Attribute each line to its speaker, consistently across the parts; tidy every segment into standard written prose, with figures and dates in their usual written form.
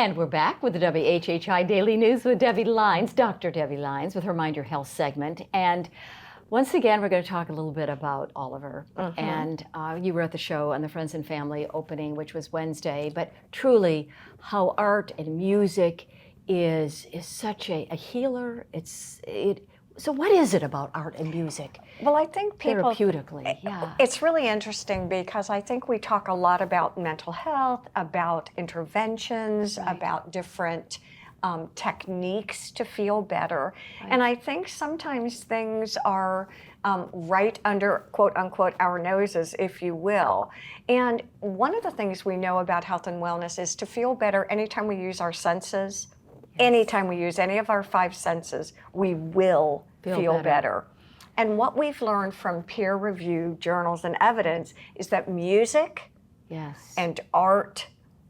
Speaker 1: And we're back with the WHHI Daily News with Debi Lynes, Dr. Debi Lynes, with her Mind Your Health segment. And once again, we're going to talk a little bit about Oliver. And you were at the show on the Friends and Family opening, which was Wednesday. But truly, how art and music is such a healer. So what is it about art and music?
Speaker 2: Well, I think people...
Speaker 1: Therapeutically, yeah.
Speaker 2: It's really interesting because I think we talk a lot about mental health, about interventions, about different techniques to feel better. And I think sometimes things are right under, quote unquote, our noses, if you will. And one of the things we know about health and wellness is to feel better anytime we use our senses. Anytime we use any of our 5 senses, we will feel better. And what we've learned from peer-reviewed journals and evidence is that music and art,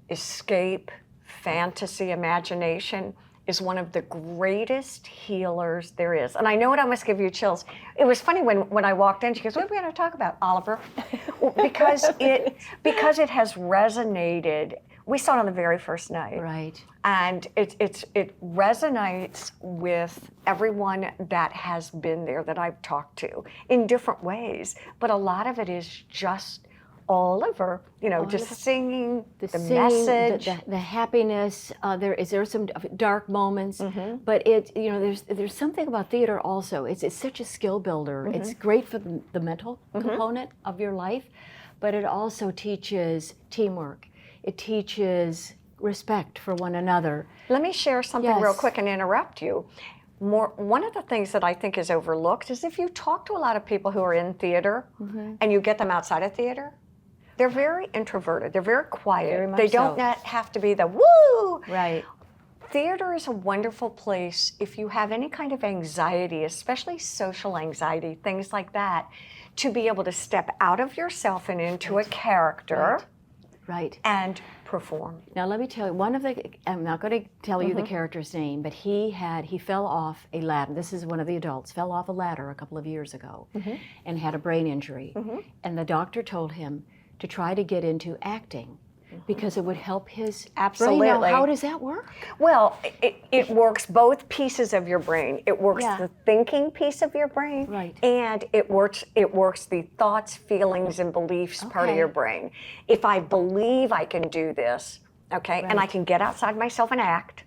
Speaker 2: escape, fantasy, imagination is one of the greatest healers there is. And I know it almost gives you chills. It was funny when I walked in, she goes, "What are we going to talk about, Oliver?" because it has resonated. We saw it on the very first night.
Speaker 1: Right.
Speaker 2: And it resonates with everyone that has been there that I've talked to in different ways. But a lot of it is just Oliver, just singing the message.
Speaker 1: The happiness. There are some dark moments, but there's something about theater also. It's such a skill builder. It's great for the mental component of your life, but it also teaches teamwork. It teaches respect for one another.
Speaker 2: Let me share something real quick and interrupt you. One of the things that I think is overlooked is if you talk to a lot of people who are in theater and you get them outside of theater, they're very introverted. They're very quiet. They don't have to be the woo.
Speaker 1: Right.
Speaker 2: Theater is a wonderful place if you have any kind of anxiety, especially social anxiety, things like that, to be able to step out of yourself and into a character.
Speaker 1: Right.
Speaker 2: And perform.
Speaker 1: Now let me tell you, I'm not going to tell you the character's name, but he fell off a ladder. This is one of the adults, fell off a ladder a couple of years ago and had a brain injury. And the doctor told him to try to get into acting because it would help his brain. Now, how does that work?
Speaker 2: Well, it works both pieces of your brain. It works the thinking piece of your brain, and it works the thoughts, feelings, and beliefs part of your brain. If I believe I can do this, and I can get outside myself and act,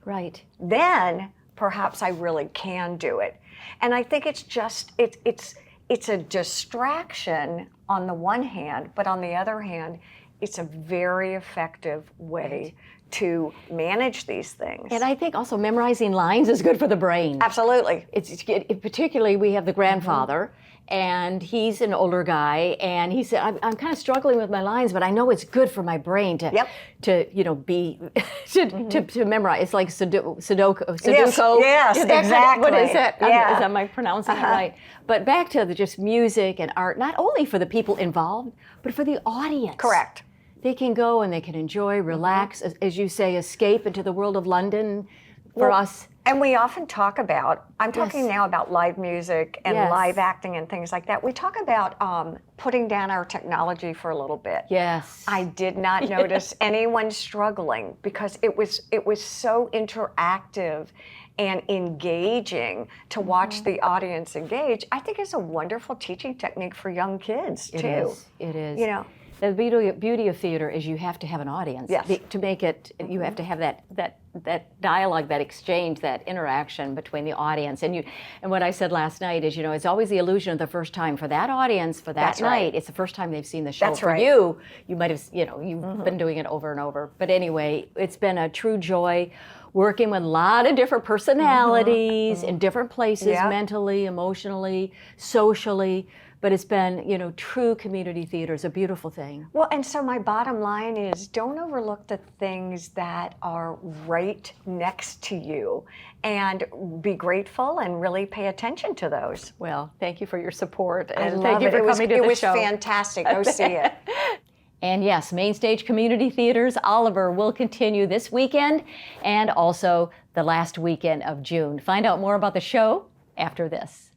Speaker 2: then perhaps I really can do it. And I think it's just it's a distraction on the one hand, but on the other hand, it's a very effective way to manage these things.
Speaker 1: And I think also memorizing lines is good for the brain.
Speaker 2: Absolutely.
Speaker 1: Particularly, we have the grandfather, and he's an older guy, and he said, I'm kind of struggling with my lines, but I know it's good for my brain to memorize. It's like Sudoku.
Speaker 2: Yes, exactly.
Speaker 1: What is that? Am I pronouncing it right? But back to just music and art, not only for the people involved, but for the audience.
Speaker 2: Correct.
Speaker 1: They can go and they can enjoy, relax, as you say, escape into the world of London for us.
Speaker 2: And we often talk about, I'm talking now about live music and live acting and things like that. We talk about putting down our technology for a little bit.
Speaker 1: Yes.
Speaker 2: I did not notice anyone struggling because it was so interactive and engaging to watch the audience engage. I think it's a wonderful teaching technique for young kids too.
Speaker 1: It is. The beauty of theater is you have to have an audience.
Speaker 2: Yes.
Speaker 1: To make it, you have to have that dialogue, that exchange, that interaction between the audience. And what I said last night is, it's always the illusion of the first time for that audience, for that night. It's the first time they've seen the show. For you, you might have, you've been doing it over and over. But anyway, it's been a true joy working with a lot of different personalities in different places, mentally, emotionally, socially. But it's been, true community theater is a beautiful thing.
Speaker 2: Well, and so my bottom line is don't overlook the things that are right next to you and be grateful and really pay attention to those.
Speaker 1: Well, thank you for your support. And
Speaker 2: thank you for coming to the show. It was fantastic. Go see it.
Speaker 1: And yes, Mainstage Community Theater's Oliver will continue this weekend and also the last weekend of June. Find out more about the show after this.